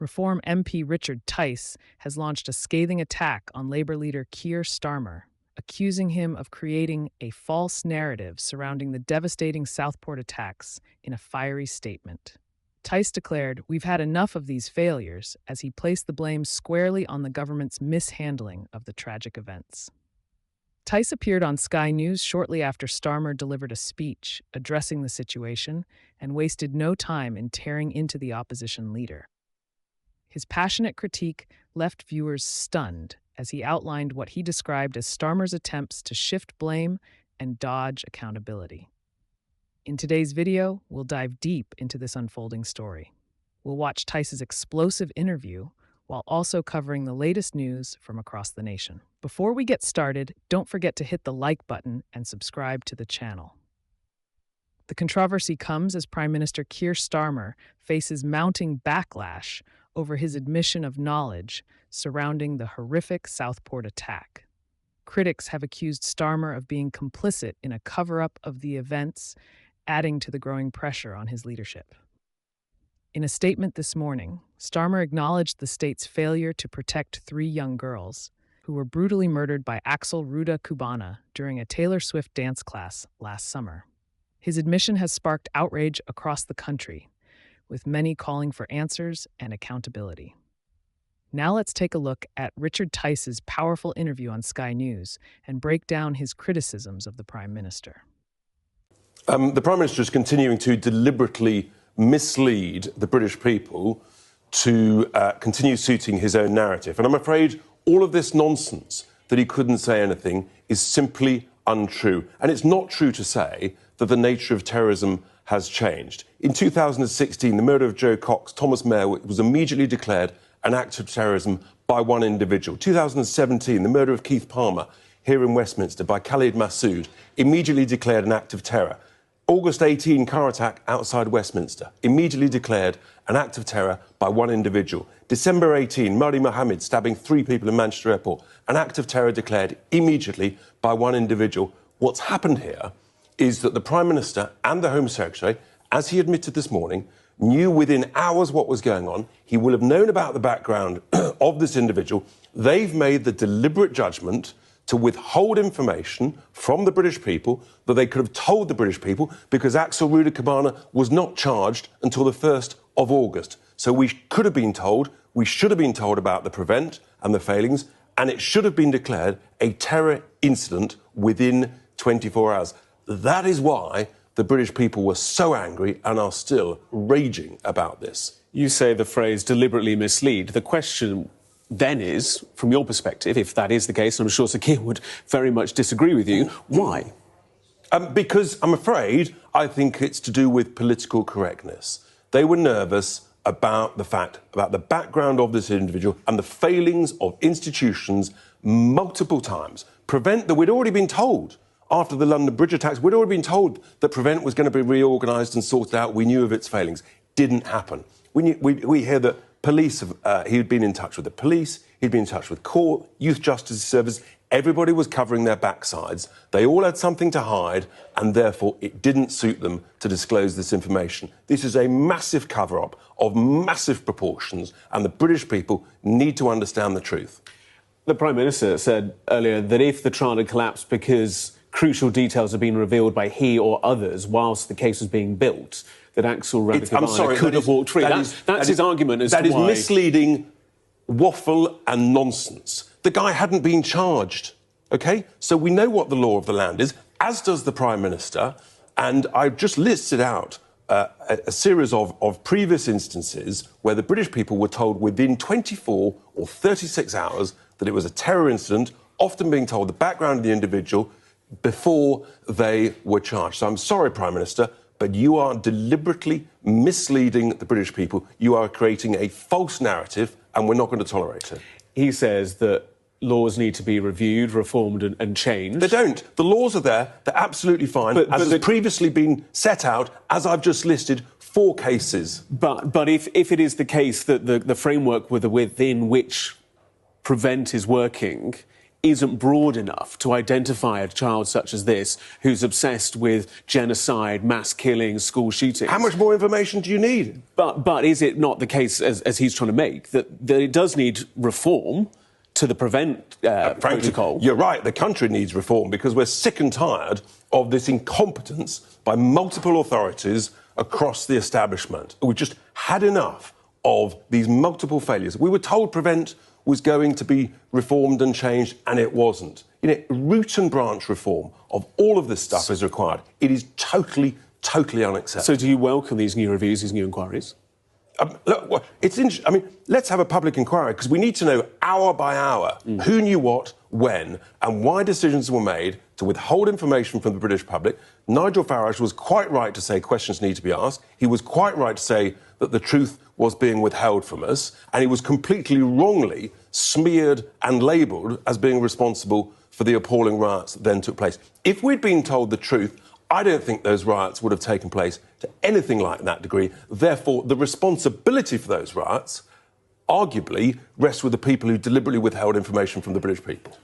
Reform MP Richard Tice has launched a scathing attack on Labour leader Keir Starmer, accusing him of creating a false narrative surrounding the devastating Southport attacks in a fiery statement. Tice declared, "We've had enough of these failures," as he placed the blame squarely on the government's mishandling of the tragic events. Tice appeared on Sky News shortly after Starmer delivered a speech addressing the situation and wasted no time in tearing into the opposition leader. His passionate critique left viewers stunned as he outlined what he described as Starmer's attempts to shift blame and dodge accountability. In today's video, we'll dive deep into this unfolding story. We'll watch Tice's explosive interview while also covering the latest news from across the nation. Before we get started, don't forget to hit the like button and subscribe to the channel. The controversy comes as Prime Minister Keir Starmer faces mounting backlash over his admission of knowledge surrounding the horrific Southport attack. Critics have accused Starmer of being complicit in a cover-up of the events, adding to the growing pressure on his leadership. In a statement this morning, Starmer acknowledged the state's failure to protect 3 young girls who were brutally murdered by Axel Ruda Cubana during a Taylor Swift dance class last summer. His admission has sparked outrage across the country, with many calling for answers and accountability. Now let's take a look at Richard Tice's powerful interview on Sky News and break down his criticisms of the Prime Minister. The Prime Minister is continuing to deliberately mislead the British people to continue suiting his own narrative. And I'm afraid all of this nonsense that he couldn't say anything is simply untrue. And it's not true to say that the nature of terrorism has changed. In 2016, the murder of Joe Cox, Thomas Mayer was immediately declared an act of terrorism by one individual. 2017, the murder of Keith Palmer here in Westminster by Khalid Massoud, immediately declared an act of terror. August 18 car attack outside Westminster, immediately declared an act of terror by one individual. December 18, Murray Mohammed stabbing 3 people in Manchester Airport, an act of terror declared immediately by one individual. What's happened here is that the Prime Minister and the Home Secretary, as he admitted this morning, knew within hours what was going on. He will have known about the background of this individual. They've made the deliberate judgment to withhold information from the British people that they could have told the British people because Axel Ruda Cubana was not charged until the 1st of August. So we could have been told, we should have been told about the prevent and the failings, and it should have been declared a terror incident within 24 hours. That is why the British people were so angry and are still raging about this. You say the phrase deliberately mislead. The question then is, from your perspective, if that is the case, and I'm sure Sir Keir would very much disagree with you, why? Because I'm afraid I think it's to do with political correctness. They were nervous about the background of this individual and the failings of institutions multiple times. Prevent that we'd already been told. After the London Bridge attacks, we'd already been told that Prevent was going to be reorganised and sorted out. We knew of its failings. Didn't happen. We hear that police, he'd been in touch with the police, he'd been in touch with court, youth justice service. Everybody was covering their backsides. They all had something to hide, and therefore it didn't suit them to disclose this information. This is a massive cover-up of massive proportions, and the British people need to understand the truth. The Prime Minister said earlier that if the trial had collapsed because crucial details have been revealed by he or others whilst the case was being built, that Axel Ruda Cubana could have walked free. That's his argument as to why. That is misleading waffle and nonsense. The guy hadn't been charged, OK? So we know what the law of the land is, as does the Prime Minister, and I've just listed out a series of previous instances where the British people were told within 24 or 36 hours that it was a terror incident, often being told the background of the individual before they were charged. So I'm sorry, Prime Minister, but you are deliberately misleading the British people. You are creating a false narrative, and we're not going to tolerate it. He says that laws need to be reviewed, reformed and changed. They don't. The laws are there. They're absolutely fine, as has previously been set out, as I've just listed, 4 cases. But if it is the case that the framework within which Prevent is working isn't broad enough to identify a child such as this who's obsessed with genocide, mass killings, school shootings. How much more information do you need? But is it not the case, as he's trying to make, that it does need reform to the PREVENT protocol? You're right, the country needs reform because we're sick and tired of this incompetence by multiple authorities across the establishment. We've just had enough of these multiple failures. We were told PREVENT was going to be reformed and changed, and it wasn't. You know, root and branch reform of all of this stuff is required. It is totally, totally unacceptable. So do you welcome these new reviews, these new inquiries? Look, it's interesting. I mean, let's have a public inquiry because we need to know hour by hour who knew what, when, and why decisions were made to withhold information from the British public. Nigel Farage was quite right to say questions need to be asked. He was quite right to say that the truth was being withheld from us, and he was completely wrongly smeared and labelled as being responsible for the appalling riots that then took place. If we'd been told the truth, I don't think those riots would have taken place to anything like that degree. Therefore, the responsibility for those riots arguably rests with the people who deliberately withheld information from the British people.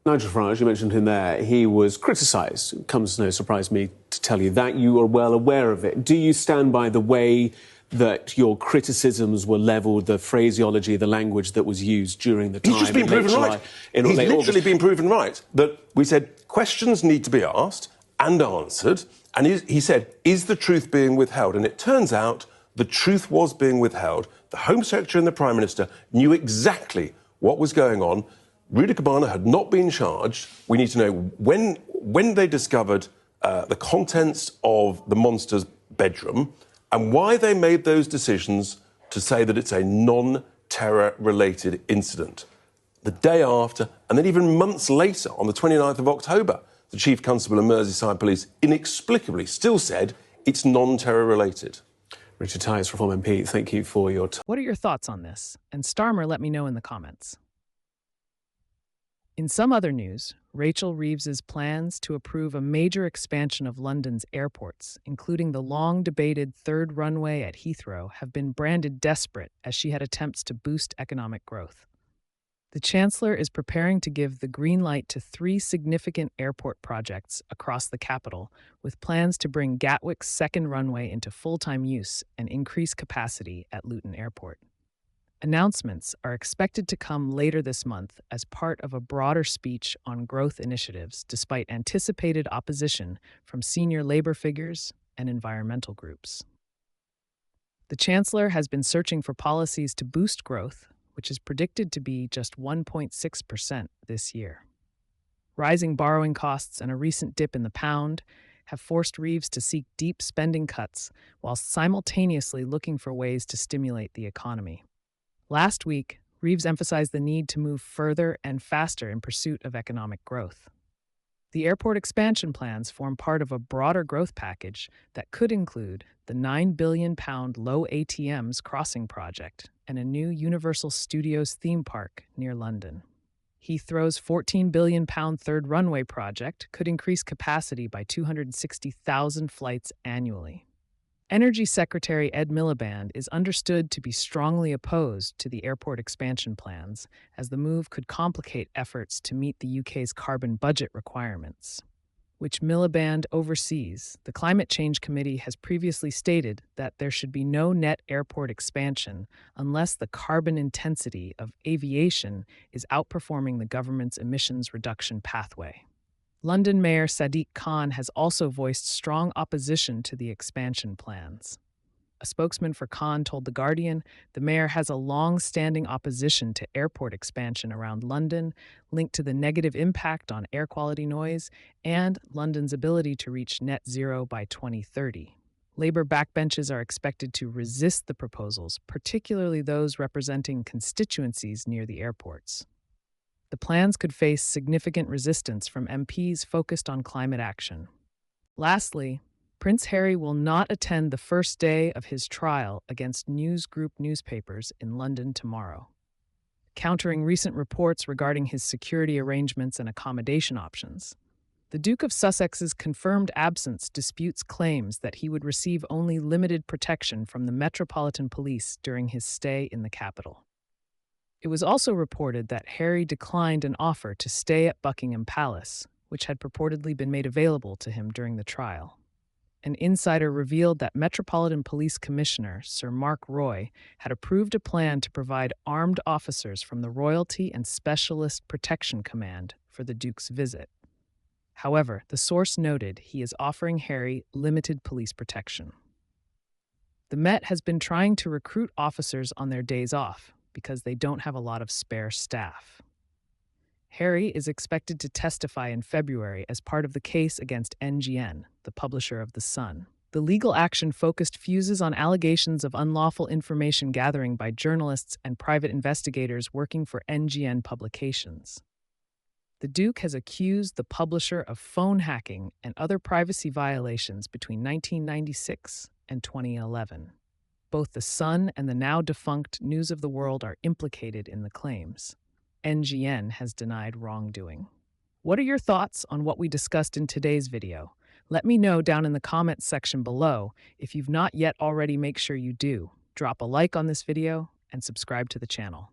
Nigel Farage, you mentioned him there, he was criticised. It comes as no surprise to me to tell you that. You are well aware of it. Do you stand by the way that your criticisms were levelled, the phraseology, the language that was used during the time? He's just been proven right. He's literally been proven right. That we said questions need to be asked and answered, and he said, is the truth being withheld? And it turns out the truth was being withheld. The Home Secretary and the Prime Minister knew exactly what was going on. Rudy Cabana had not been charged. We need to know when they discovered the contents of the monster's bedroom and why they made those decisions to say that it's a non-terror-related incident. The day after, and then even months later, on the 29th of October, the Chief Constable of Merseyside Police inexplicably still said it's non-terror-related. Richard Tice, Reform MP, thank you for your time. What are your thoughts on this? And Starmer, let me know in the comments. In some other news, Rachel Reeves's plans to approve a major expansion of London's airports, including the long-debated third runway at Heathrow, have been branded desperate as she had attempts to boost economic growth. The Chancellor is preparing to give the green light to 3 significant airport projects across the capital, with plans to bring Gatwick's second runway into full-time use and increase capacity at Luton Airport. Announcements are expected to come later this month as part of a broader speech on growth initiatives, despite anticipated opposition from senior labor figures and environmental groups. The Chancellor has been searching for policies to boost growth, which is predicted to be just 1.6% this year. Rising borrowing costs and a recent dip in the pound have forced Reeves to seek deep spending cuts while simultaneously looking for ways to stimulate the economy. Last week, Reeves emphasized the need to move further and faster in pursuit of economic growth. The airport expansion plans form part of a broader growth package that could include the £9 billion low ATMs crossing project and a new Universal Studios theme park near London. Heathrow's £14 billion third runway project could increase capacity by 260,000 flights annually. Energy Secretary Ed Miliband is understood to be strongly opposed to the airport expansion plans, as the move could complicate efforts to meet the UK's carbon budget requirements, which Miliband oversees. The Climate Change Committee has previously stated that there should be no net airport expansion unless the carbon intensity of aviation is outperforming the government's emissions reduction pathway. London Mayor Sadiq Khan has also voiced strong opposition to the expansion plans. A spokesman for Khan told The Guardian the mayor has a long-standing opposition to airport expansion around London, linked to the negative impact on air quality noise and London's ability to reach net zero by 2030. Labour backbenches are expected to resist the proposals, particularly those representing constituencies near the airports. The plans could face significant resistance from MPs focused on climate action. Lastly, Prince Harry will not attend the first day of his trial against News Group newspapers in London tomorrow. Countering recent reports regarding his security arrangements and accommodation options, the Duke of Sussex's confirmed absence disputes claims that he would receive only limited protection from the Metropolitan Police during his stay in the capital. It was also reported that Harry declined an offer to stay at Buckingham Palace, which had purportedly been made available to him during the trial. An insider revealed that Metropolitan Police Commissioner Sir Mark Roy had approved a plan to provide armed officers from the Royalty and Specialist Protection Command for the Duke's visit. However, the source noted he is offering Harry limited police protection. The Met has been trying to recruit officers on their days off because they don't have a lot of spare staff. Harry is expected to testify in February as part of the case against NGN, the publisher of The Sun. The legal action focused fuses on allegations of unlawful information gathering by journalists and private investigators working for NGN publications. The Duke has accused the publisher of phone hacking and other privacy violations between 1996 and 2011. Both The Sun and the now-defunct News of the World are implicated in the claims. NGN has denied wrongdoing. What are your thoughts on what we discussed in today's video? Let me know down in the comments section below. If you've not yet already, make sure you do. Drop a like on this video and subscribe to the channel.